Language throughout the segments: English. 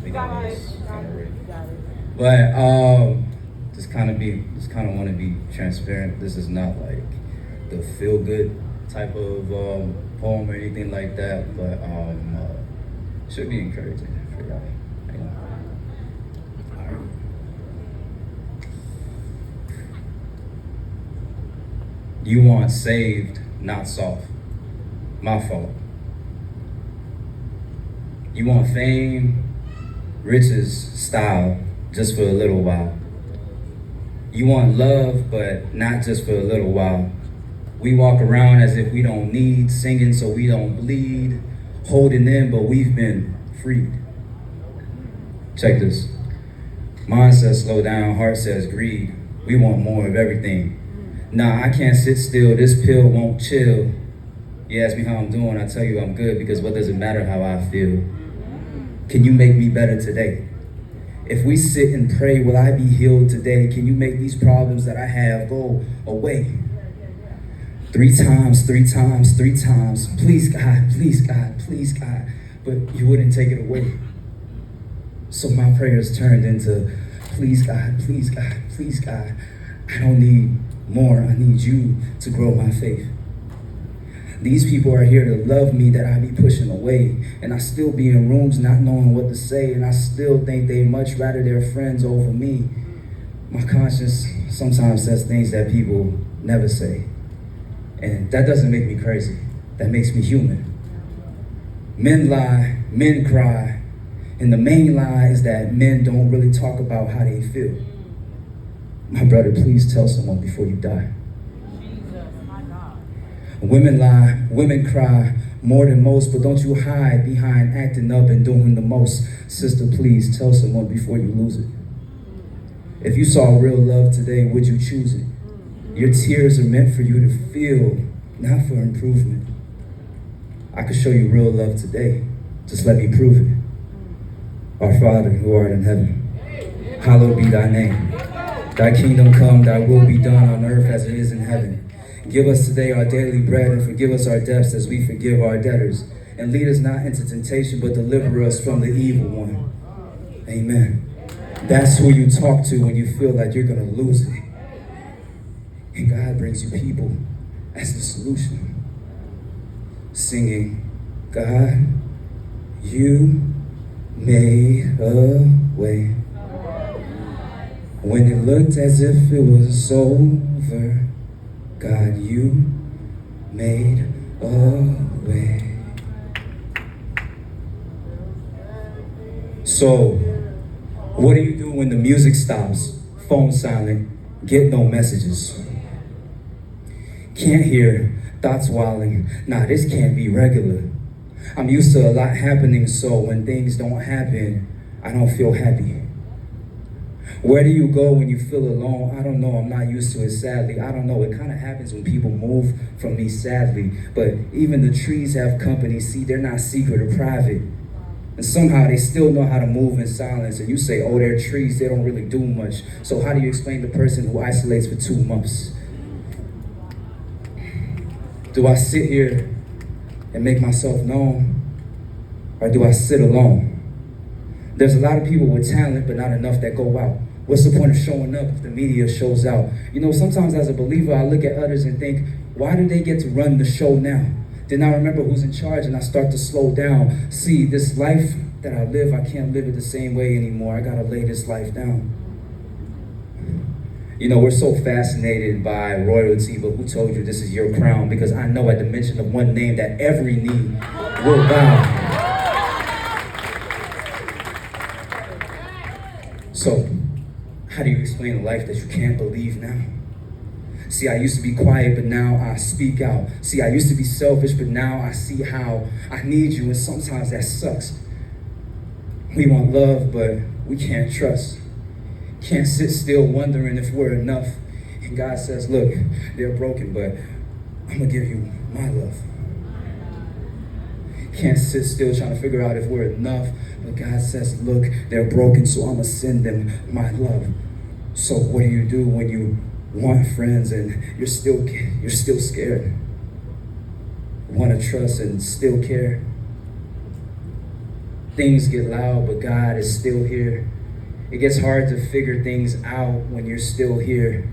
We got this kind of weird. But just kind of want to be transparent. This is not like the feel good type of poem or anything like that, but should be encouraging for y'all. You know? All right. You want saved, not soft. My fault. You want fame, riches, style, just for a little while. You want love, but not just for a little while. We walk around as if we don't need singing so we don't bleed, holding in, but we've been freed. Check this. Mind says slow down, heart says greed. We want more of everything. Nah, I can't sit still, this pill won't chill. You ask me how I'm doing, I tell you I'm good, because what does it matter how I feel? Can you make me better today? If we sit and pray, will I be healed today? Can you make these problems that I have go away? 3 times, 3 times, 3 times. Please God, please God, please God. But you wouldn't take it away. So my prayers turned into, please God, please God, please God. I don't need more, I need you to grow my faith. These people are here to love me that I be pushing away. And I still be in rooms not knowing what to say. And I still think they much rather their friends over me. My conscience sometimes says things that people never say. And that doesn't make me crazy. That makes me human. Men lie, men cry. And the main lie is that men don't really talk about how they feel. My brother, please tell someone before you die. Women lie, women cry more than most, but don't you hide behind acting up and doing the most. Sister, please tell someone before you lose it. If you saw real love today, would you choose it? Your tears are meant for you to feel, not for improvement. I could show you real love today. Just let me prove it. Our Father, who art in heaven, hallowed be thy name. Thy kingdom come, thy will be done on earth as it is in heaven. Give us today our daily bread, and forgive us our debts as we forgive our debtors. And lead us not into temptation, but deliver us from the evil one. Amen. That's who you talk to when you feel like you're going to lose it. And God brings you people as the solution. Singing, God, you made a way. When it looked as if it was over, God, you made a way. So, what do you do when the music stops, phone silent, get no messages? Can't hear, thoughts wilding, nah, this can't be regular. I'm used to a lot happening, so when things don't happen, I don't feel happy. Where do you go when you feel alone? I don't know, I'm not used to it, sadly. I don't know, it kind of happens when people move from me, sadly. But even the trees have company. See, they're not secret or private. And somehow they still know how to move in silence. And you say, oh, they're trees, they don't really do much. So how do you explain the person who isolates for 2 months? Do I sit here and make myself known? Or do I sit alone? There's a lot of people with talent, but not enough that go out. What's the point of showing up if the media shows out? You know, sometimes as a believer, I look at others and think, why do they get to run the show now? Then I remember who's in charge and I start to slow down. See, this life that I live, I can't live it the same way anymore. I gotta lay this life down. You know, we're so fascinated by royalty, but who told you this is your crown? Because I know at the mention of one name that every knee will bow. So, how do you explain a life that you can't believe now? See, I used to be quiet, but now I speak out. See, I used to be selfish, but now I see how I need you, and sometimes that sucks. We want love, but we can't trust. Can't sit still wondering if we're enough. And God says, look, they're broken, but I'm gonna give you my love. Can't sit still trying to figure out if we're enough. But God says, look, they're broken, so I'm gonna send them my love. So what do you do when you want friends and you're still scared? Want to trust and still care? Things get loud, but God is still here. It gets hard to figure things out when you're still here.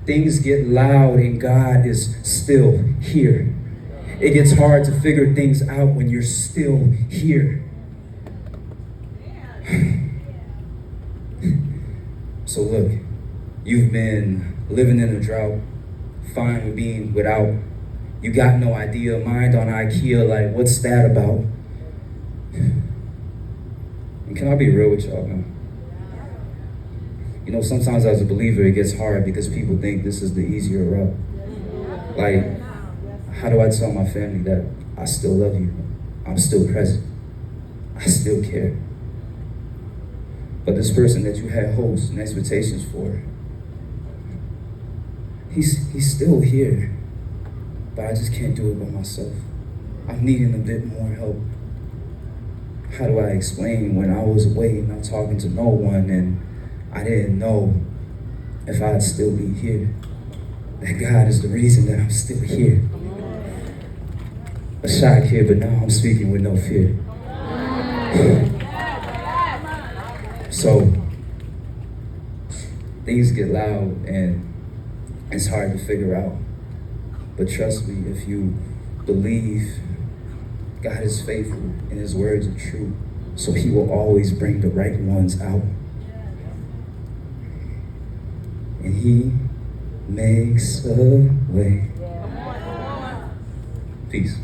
Things get loud and God is still here. It gets hard to figure things out when you're still here. So look, you've been living in a drought, fine with being without. You got no idea, mind on IKEA, like what's that about? And can I be real with y'all, man? You know, sometimes as a believer, it gets hard because people think this is the easier route. Like, how do I tell my family that I still love you? I'm still present. I still care. But this person that you had hopes and expectations for, he's still here. But I just can't do it by myself. I'm needing a bit more help. How do I explain when I was away, not talking to no one, and I didn't know if I'd still be here? That God is the reason that I'm still here. A shy kid, but now I'm speaking with no fear. So, things get loud and it's hard to figure out. But trust me, if you believe God is faithful and His words are true, so He will always bring the right ones out. And He makes a way. Peace.